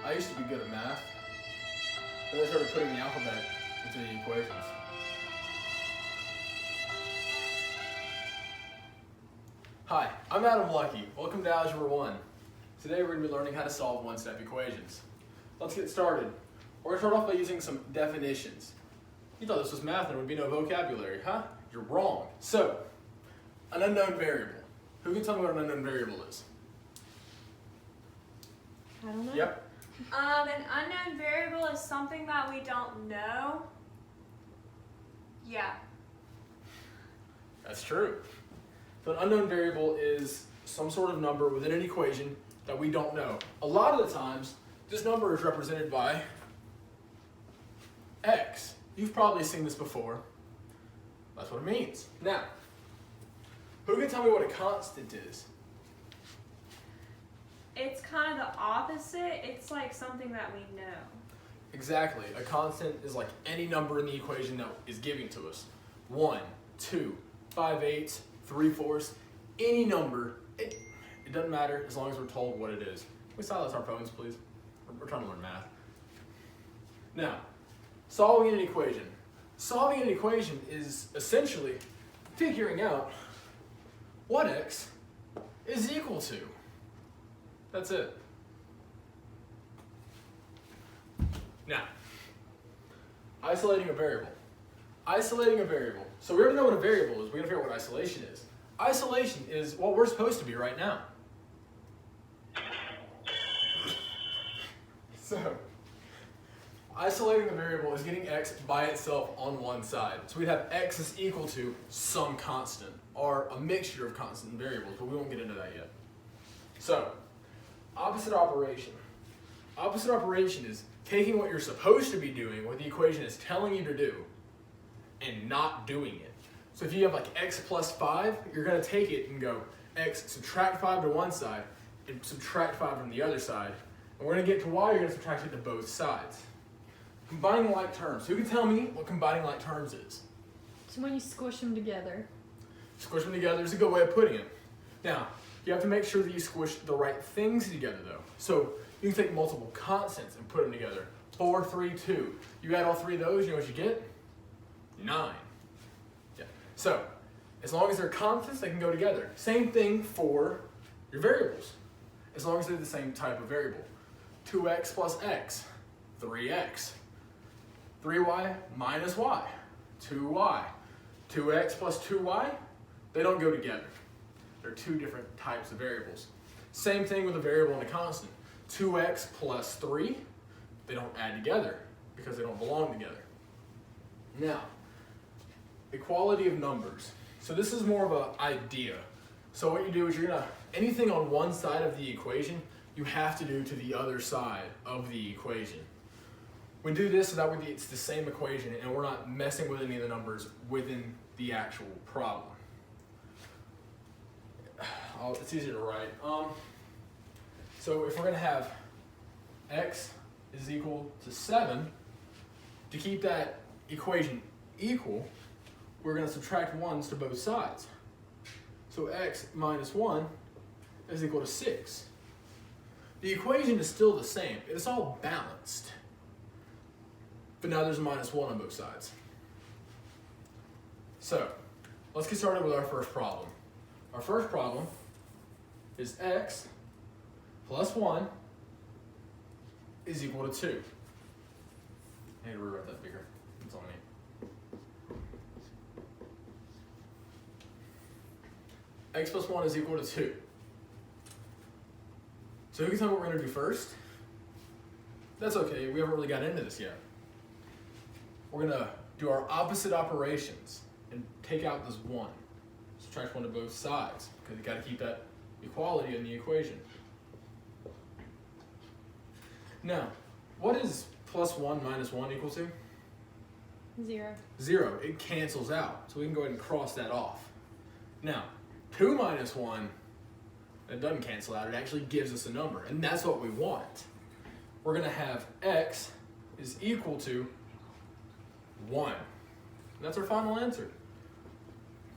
I used to be good at math. Then I started putting the alphabet into the equations. Hi, I'm Adam Lucky. Welcome to Algebra 1. Today we're going to be learning how to solve one-step equations. Let's get started. We're going to start off by using some definitions. You thought this was math and there would be no vocabulary, huh? You're wrong. So, an unknown variable. Who can tell me what an unknown variable is? I don't know. Yep. An unknown variable is something that we don't know. Yeah. That's true. So an unknown variable is some sort of number within an equation that we don't know. A lot of the times, this number is represented by x. You've probably seen this before. That's what it means. Now, who can tell me what a constant is? It's kind of the opposite. It's like something that we know. Exactly. A constant is like any number in the equation that is given to us. 1, 2, 5/8, 3/4, any number. It doesn't matter as long as we're told what it is. Can we silence our phones, please? We're trying to learn math. Now, solving an equation. Solving an equation is essentially figuring out what x is equal to. That's it. Now, isolating a variable. Isolating a variable. So we already know what a variable is. We're going to figure out what isolation is. Isolation is what we're supposed to be right now. So, isolating the variable is getting x by itself on one side. So we'd have x is equal to some constant, or a mixture of constant variables, but we won't get into that yet. So, opposite operation. Opposite operation is taking what you're supposed to be doing, what the equation is telling you to do, and not doing it. So if you have like x plus 5, you're going to take it and go x subtract 5 to one side and subtract 5 from the other side. And we're going to get to y, you're going to subtract it to both sides. Combining like terms. Who can tell me what combining like terms is? So when you squish them together. Squish them together is a good way of putting it. Now, you have to make sure that you squish the right things together though. So you can take multiple constants and put them together. 4, 3, 2. You add all three of those, you know what you get? 9. Yeah. So, as long as they're constants, they can go together. Same thing for your variables. As long as they're the same type of variable. 2x plus x, 3x. 3y minus y, 2y. 2x plus 2y, they don't go together. They're two different types of variables. Same thing with a variable and a constant. 2x plus 3, they don't add together because they don't belong together. Now, equality of numbers. So this is more of an idea. So what you do is anything on one side of the equation, you have to do to the other side of the equation. We do this so that way it's the same equation and we're not messing with any of the numbers within the actual problem. It's easier to write. So if we're going to have x is equal to 7, to keep that equation equal, we're going to subtract 1s to both sides. So x minus 1 is equal to 6. The equation is still the same. It's all balanced. But now there's a minus 1 on both sides. So, let's get started with our first problem. Our first problem is x plus 1 is equal to 2. I need to rewrite that bigger. It's on me. X plus 1 is equal to 2. So who can tell me what we're going to do first? That's okay, we haven't really got into this yet. We're going to do our opposite operations and take out this 1. Subtract 1 to both sides, because you've got to keep that equality in the equation. Now, what is plus 1 minus 1 equal to? 0. 0. It cancels out, so we can go ahead and cross that off. Now, 2 minus 1, that doesn't cancel out. It actually gives us a number, and that's what we want. We're going to have x is equal to 1. And that's our final answer.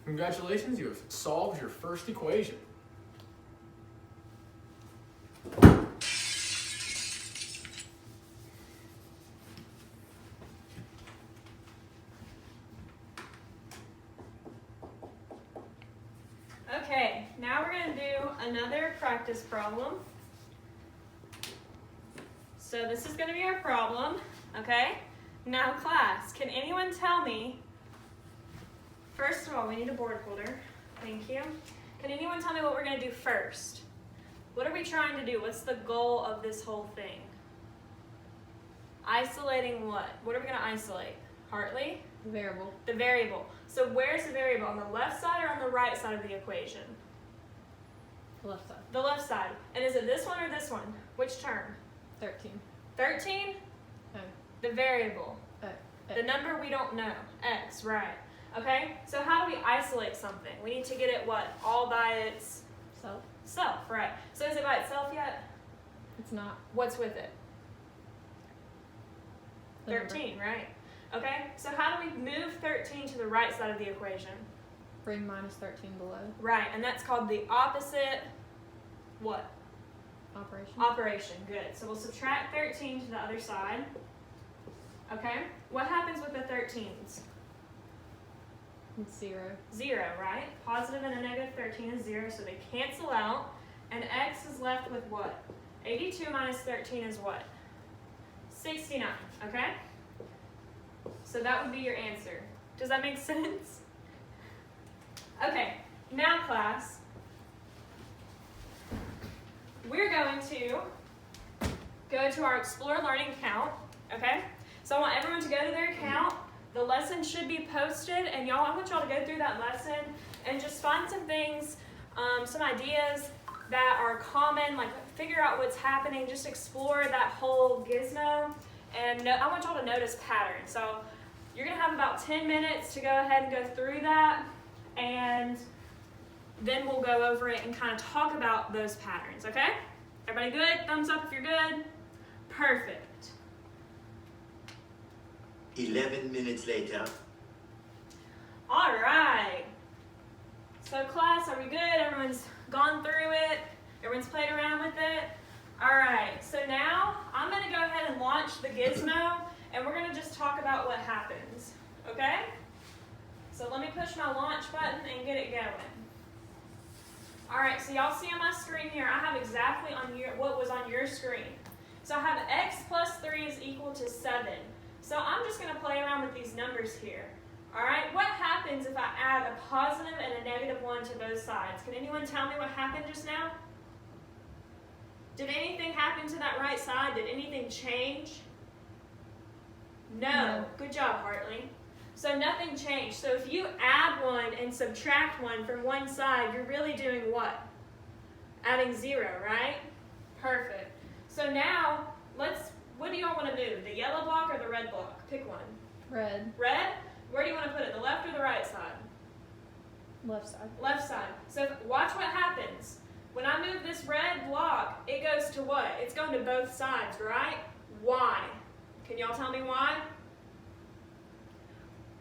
Congratulations, you have solved your first equation. Okay, now we're going to do another practice problem. So this is going to be our problem, okay? Now class, can anyone tell me, first of all, we need a board holder. Thank you. Can anyone tell me what we're going to do first? What are we trying to do? What's the goal of this whole thing? Isolating what? What are we going to isolate? Hartley? The variable. The variable. So where's the variable? On the left side or on the right side of the equation? The left side. The left side. And is it this one or this one? Which term? 13. 13? Oh. The variable. Oh. The number we don't know. X, right. Okay? So how do we isolate something? We need to get it what? All by its self, right. So is it by itself yet? It's not. What's with it? The 13, right? Okay? So how do we move 13 to the right side of the equation? Bring minus 13 below. Right, and that's called the opposite what? Operation. Operation, good. So we'll subtract 13 to the other side. Okay? What happens with the 13s? It's 0. 0, right? Positive and a negative 13 is 0, so they cancel out. And x is left with what? 82 minus 13 is what? 69, okay? So that would be your answer. Does that make sense? Okay, now class, we're going to go to our Explore Learning account, okay? So I want everyone to go to their account. The lesson should be posted, and I want y'all to go through that lesson and just find some things, some ideas that are common, like figure out what's happening, just explore that whole gizmo, and I want y'all to notice patterns. So you're gonna have about 10 minutes to go ahead and go through that, and then we'll go over it and kind of talk about those patterns, okay? Everybody good? Thumbs up if you're good. Perfect. 11 minutes later. All right. So class, are we good? Everyone's gone through it? Everyone's played around with it? All right, so now I'm gonna go ahead and launch the gizmo, and we're gonna just talk about what happens, okay? So let me push my launch button and get it going. All right, so y'all see on my screen here, I have exactly on what was on your screen. So I have x plus 3 is equal to 7. So I'm just going to play around with these numbers here. All right, what happens if I add a positive and a negative 1 to both sides? Can anyone tell me what happened just now? Did anything happen to that right side? Did anything change? No. Good job, Hartley. So nothing changed. So if you add 1 and subtract 1 from one side, you're really doing what? Adding 0, right? Perfect. So now, what do y'all want to move? The yellow block or the red block? Pick one. Red. Red? Where do you want to put it? The left or the right side? Left side. Left side. So watch what happens. When I move this red block, it goes to what? It's going to both sides, right? Why? Can y'all tell me why?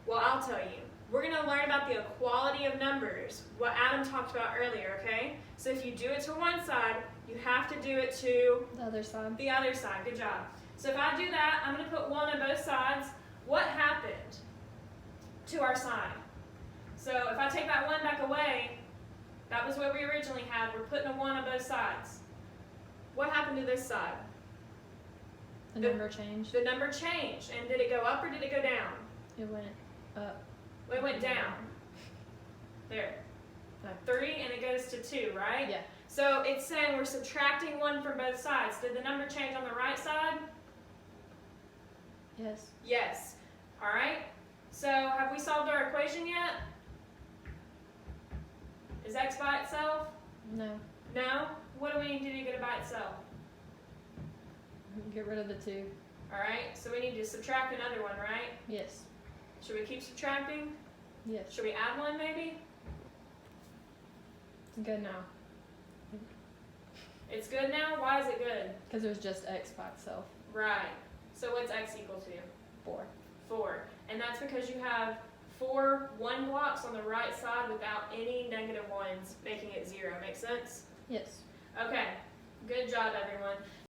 Well, I'll tell you. We're going to learn about the equality of numbers, what Adam talked about earlier, okay? So if you do it to one side, you have to do it to The other side. the other side. Good job. So if I do that, I'm going to put 1 on both sides. What happened to our sign? So if I take that 1 back away, that was what we originally had. We're putting a 1 on both sides. What happened to this side? The number changed. The number changed. And did it go up or did it go down? It went up. It went down. There. No. 3 and it goes to 2, right? Yeah. So it's saying we're subtracting 1 from both sides. Did the number change on the right side? Yes. Yes. All right. So have we solved our equation yet? Is x by itself? No. No? What do we need to do to get it by itself? Get rid of the 2. All right. So we need to subtract another one, right? Yes. Should we keep subtracting? Yes. Should we add 1 maybe? Good now. It's good now? Why is it good? Because it was just x by itself. Right. So what's x equal to? 4. 4. And that's because you have 4 1 blocks on the right side without any negative 1s, making it 0. Make sense? Yes. Okay. Good job, everyone.